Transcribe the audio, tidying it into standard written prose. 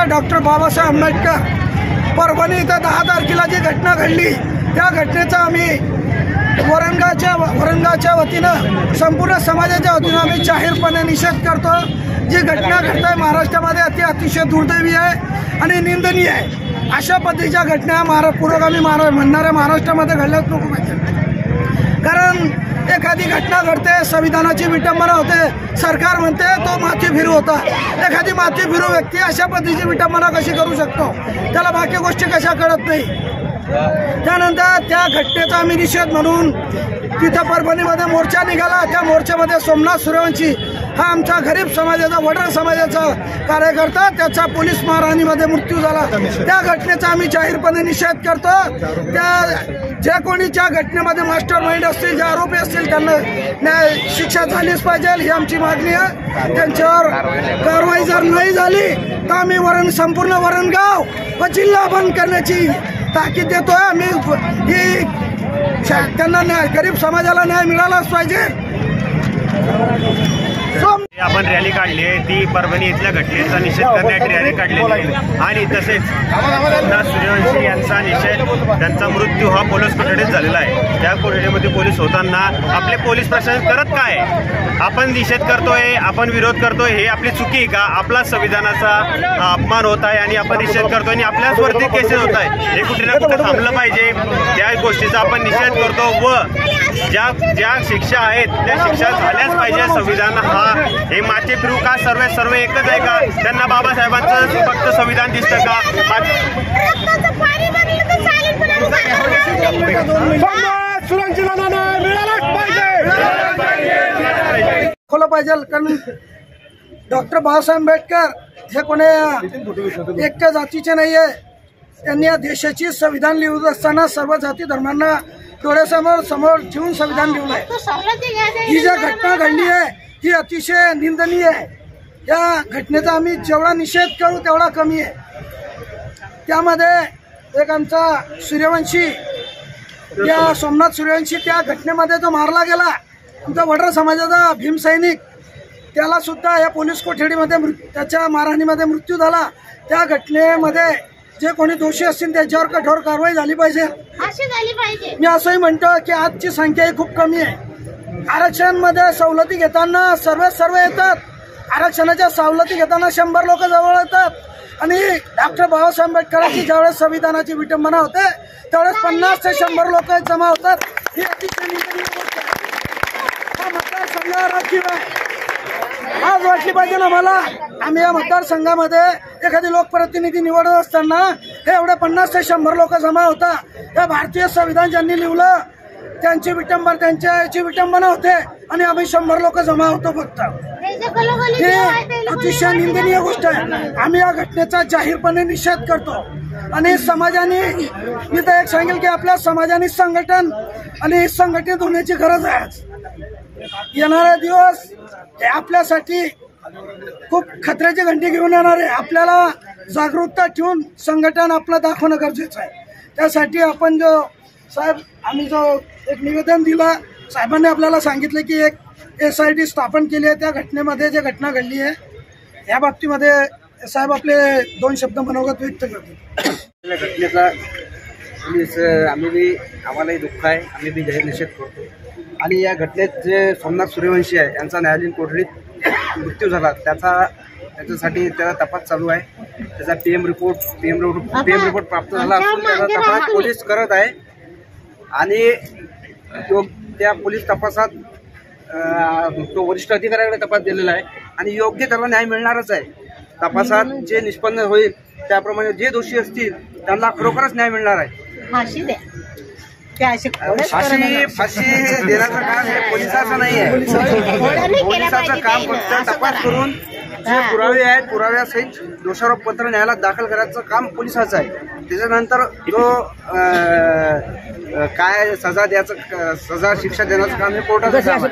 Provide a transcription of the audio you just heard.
Doctor Babasaheb Ambedkar Parbhani इथं 10 तारखेला जी घटना घडली त्या घटनेचा आम्ही वरणगावच्या वतीनं संपूर्ण समाजाच्या वतीनं आम्ही जाहीरपणे निषेध करतो। जी घटना घडते महाराष्ट्रामध्ये अतिशय दुर्दैवी आहे आणि निंदनीय आहे। अशा पद्धतीच्या घटना पुरोगामी म्हणणाऱ्या महाराष्ट्रामध्ये घडल्याच नको पाहिजे। कारण एखादी घटना घडते, संविधानाची विटंबना होते, सरकार म्हणते तो माथी फिरू होता। एखादी माथी फिरू व्यक्ती अशा पद्धतीची विटंबना कशी करू शकतो? त्याला बाकी गोष्टी कशा कळत नाही। त्यानंतर त्या घटनेचा आम्ही निषेध म्हणून तिथं परभणीमध्ये मोर्चा निघाला। त्या मोर्चामध्ये सोमनाथ सूर्यवंशी हा आमचा गरीब समाजाचा वडर समाजाचा कार्यकर्ता, त्याचा पोलीस मारहाणीमध्ये मृत्यू झाला। त्या घटनेचा आम्ही जाहीरपणे निषेध करतो। ज्या कोणीच्या घटनेमध्ये मास्टर माइंड असतील, जे आरोपी असतील, त्यांना शिक्षा झालीच पाहिजे ही आमची मागणी आहे। त्यांच्यावर कारवाई जर नाही झाली तर आम्ही संपूर्ण वरणगाव व जिल्हा बंद करण्याची ताकीद देतोय। आम्ही ही त्यांना गरीब समाजाला न्याय मिळालाच पाहिजे। आपण रॅली काढली आहे, ती परभणी इथल्या घटनेचा निषेध करण्यासाठी रॅली काढलेली आहे आणि तसेच सोमनाथ सूर्यवंशी यांचा निषेध, त्यांचा मृत्यू हा पोलीस कोठडीत झालेला आहे। त्या कोठडीमध्ये पोलीस होताना आपले पोलीस प्रशासन करत काय? आपण निषेध करतोय, आपण विरोध करतोय, हे आपली चुकी आहे का? आपला संविधानाचा अपमान होत आहे आणि आपण निषेध करतोय आणि आपल्यावरती केसेस होत आहे। हे कुठे ना कुठे थांबलं पाहिजे। त्या गोष्टीचा आपण निषेध करतो व ज्या शिक्षा आहेत त्या शिक्षा झाल्याच पाहिजे। संविधान हा हे माथे फिरू का सर्व एकच आहे का? त्यांना बाबासाहेबांचं फक्त संविधान दिसतं का? खोला पाहिजे। कारण डॉक्टर बाबासाहेब आंबेडकर हे कोणी एकट्या जातीचे नाही आहे। त्यांनी या देशाची संविधान लिहत असताना सर्व जाती धर्मांना डोळ्यासमोर ठेवून संविधान लिहिलं आहे। ही ज्या घटना घडली आहे ही अतिशय निंदनीय आहे। या घटनेचा आम्ही जेवढा निषेध करू तेवढा कमी आहे। त्यामध्ये एक आमचा सूर्यवंशी, या सोमनाथ सूर्यवंशी, त्या घटनेमध्ये जो मारला गेला, आमचा वडर समाजाचा भीमसैनिक, त्याला सुद्धा या पोलीस कोठडीमध्ये त्याच्या मारहाणीमध्ये मृत्यू झाला। त्या घटनेमध्ये जे कोणी दोषी असतील त्याच्यावर कठोर कारवाई झाली पाहिजे। मी असंही म्हणतो की आजची संख्या ही खूप कमी आहे। आरक्षणामध्ये सवलती घेताना सर्व येतात, आरक्षणाच्या सवलती घेताना 100 लोक जवळ येतात आणि डॉक्टर बाबासाहेब आंबेडकरांची ज्यावेळेस संविधानाची विटंबना होते त्यावेळेस 50 ते 100 लोक जमा होतात। ही अतिशय निंदनीय गोष्ट आहे। हा मतदारसंघावर आज वाटली पाहिजे ना मला। आम्ही या मतदारसंघामध्ये एखादी लोकप्रतिनिधी निवडत असताना हे एवढे 50 ते 100 लोक जमा होता। या भारतीय संविधान ज्यांनी लिहिलं त्यांची विटंबना होते आणि आम्ही 100 लोक जमा होतो फक्त। हे अतिशय निंदनीय गोष्ट आहे। आम्ही या घटनेचा जाहीरपणे निषेध करतो आणि समाजाने, मी तर एक सांगेल की आपल्या समाजाने संघटन आणि संघटित होण्याची गरज आहे। येणारे दिवस हे आपल्यासाठी खूप खतऱ्याची घंटी घेऊन येणार आहे। आपल्याला जागरूकता ठेवून संघटन आपलं दाखवणं गरजेचं आहे। त्यासाठी आपण आम्ही जो एक निवेदन दिला, साहेबांनी आपल्याला सांगितलं की एक SIT स्थापन केली आहे। त्या घटनेमध्ये जे घटना घडली आहे या बाबतीमध्ये साहेब आपले 2 शब्द मनोगत व्यक्त करतील। घटनेचा आम्हालाही दुःख आहे, आम्ही बी जाहीर निषेध करतो। आणि या घटनेत जे सोमनाथ सूर्यवंशी आहे यांचा न्यायालयीन कोठडीत मृत्यू झाला, त्याच्यासाठी त्याचा तपास चालू आहे। त्याचा PM रिपोर्ट प्राप्त झाला असून त्याचा तपास पोलीस करत आहे आणि त्या पोलीस तपासात तो वरिष्ठ अधिकाऱ्याकडे तपास दिलेला आहे आणि योग्य त्याला न्याय मिळणारच आहे। तपासात जे निष्पन्न होईल त्याप्रमाणे जे दोषी असतील त्यांना खरोखरच न्याय मिळणार आहे। फाशी देण्याचं काम हे पोलिसाचं नाही आहे। पोलिसाचं काम फक्त तपास करून जे पुरावे आहेत पुराव्यासहित दोषारोप पत्र न्यायालयात दाखल करायचं काम पोलिसाचं आहे। त्याच्यानंतर जो काय शिक्षा देण्याचं काम हे कोर्टाचं काम आहे।